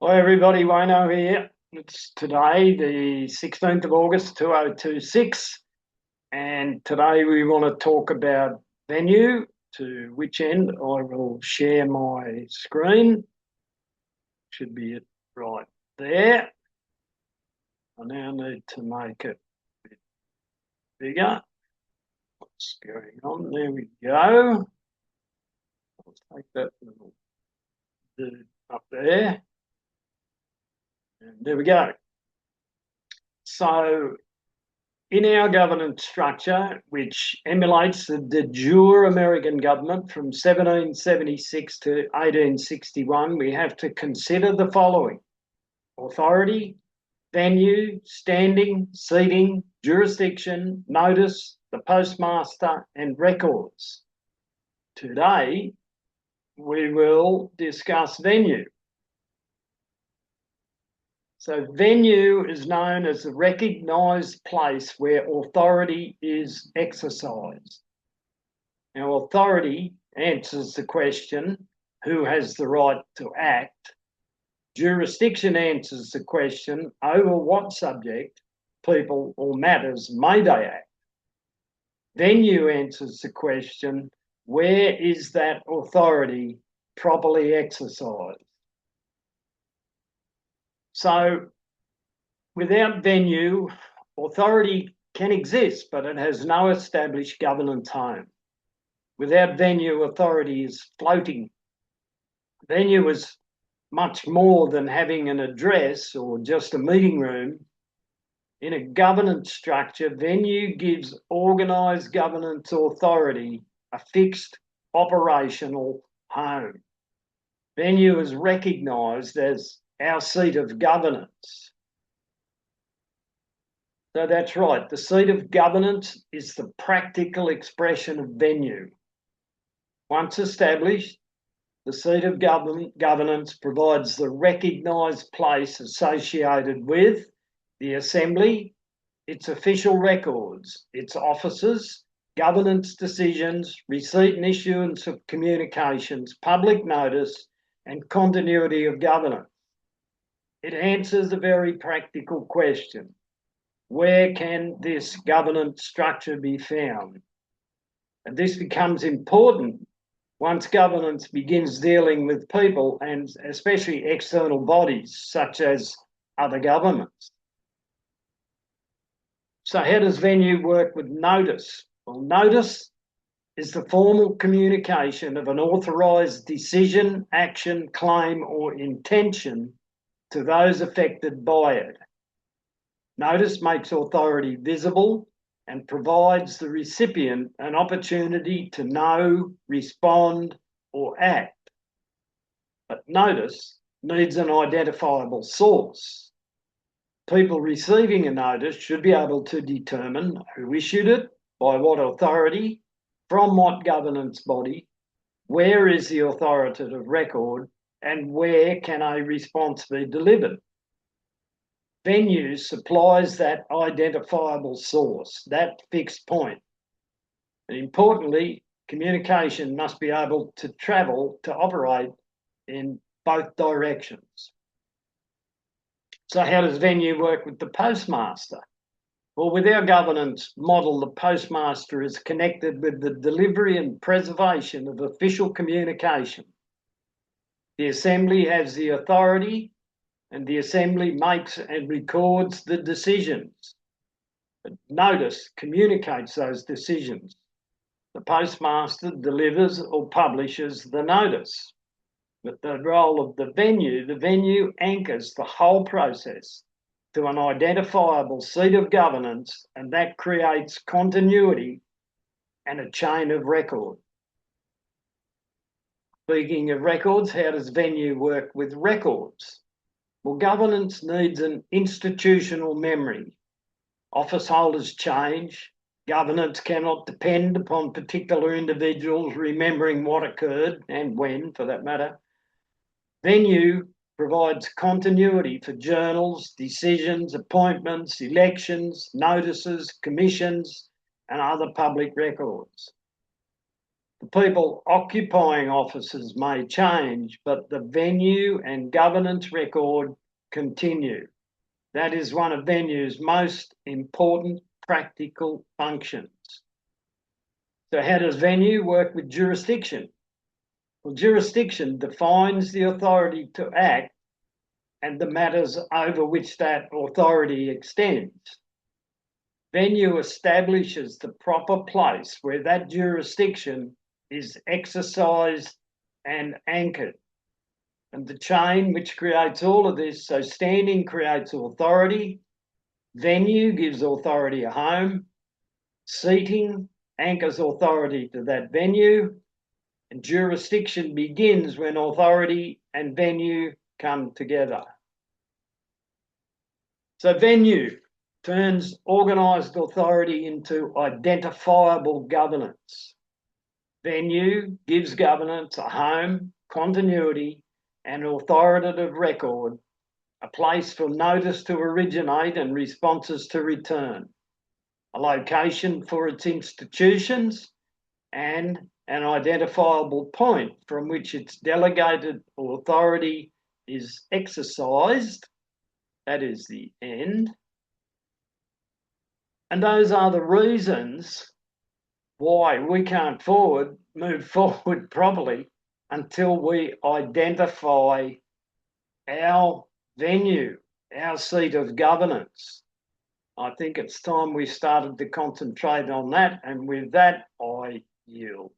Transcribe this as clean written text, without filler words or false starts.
Hi everybody, Wayno here. It's today, the 16th of August 2026, and today we want to talk about venue, to which end I will share my screen. Should be it right there. I now need to make it a bit bigger. What's going on? There we go. I'll take that little dude up there. And there we go. So in our governance structure, which emulates the de jure American government from 1776 to 1861, we have to consider the following: authority, venue, standing, seating, jurisdiction, notice, the postmaster, and records. Today, we will discuss venue. So venue is known as the recognised place where authority is exercised. Now, authority answers the question, who has the right to act? Jurisdiction answers the question, over what subject, people, or matters may they act? Venue answers the question, where is that authority properly exercised? So without venue, authority can exist, but it has no established governance home. Without venue, authority is floating. Venue is much more than having an address or just a meeting room. In a governance structure, venue gives organised governance authority a fixed operational home. Venue is recognised as our seat of governance. So that's right, the seat of governance is the practical expression of venue. Once established, the seat of governance provides the recognised place associated with the Assembly, its official records, its officers, governance decisions, receipt and issuance of communications, public notice, and continuity of governance. It answers a very practical question: where can this governance structure be found? And this becomes important once governance begins dealing with people, and especially external bodies such as other governments. So how does venue work with notice? Well, notice is the formal communication of an authorised decision, action, claim, or intention to those affected by it. Notice makes authority visible and provides the recipient an opportunity to know, respond, or act. But notice needs an identifiable source. People receiving a notice should be able to determine who issued it, by what authority, from what governance body, where is the authoritative record, and where can a response be delivered. Venue supplies that identifiable source, that fixed point. And importantly, communication must be able to travel, to operate in both directions. So how does venue work with the postmaster? Well, with our governance model, the postmaster is connected with the delivery and preservation of official communication. The Assembly has the authority, and the Assembly makes and records the decisions. But notice communicates those decisions. The postmaster delivers or publishes the notice. But the role of the venue anchors the whole process to an identifiable seat of governance, and that creates continuity and a chain of record. Speaking of records, how does venue work with records? Well, governance needs an institutional memory. Office holders change. Governance cannot depend upon particular individuals remembering what occurred and when, for that matter. Venue provides continuity for journals, decisions, appointments, elections, notices, commissions, and other public records. The people occupying offices may change, but the venue and governance record continue. That is one of venue's most important practical functions. So how does venue work with jurisdiction? Well, jurisdiction defines the authority to act and the matters over which that authority extends. Venue establishes the proper place where that jurisdiction is exercised and anchored. And the chain which creates all of this, so standing creates authority, venue gives authority a home, seating anchors authority to that venue, and jurisdiction begins when authority and venue come together. So venue turns organised authority into identifiable governance. Venue gives governance a home, continuity, and authoritative record, a place for notice to originate and responses to return, a location for its institutions, and an identifiable point from which its delegated authority is exercised. That is the end. And those are the reasons why we can't move forward properly until we identify our venue, our seat of governance. I think it's time we started to concentrate on that, and with that, I yield.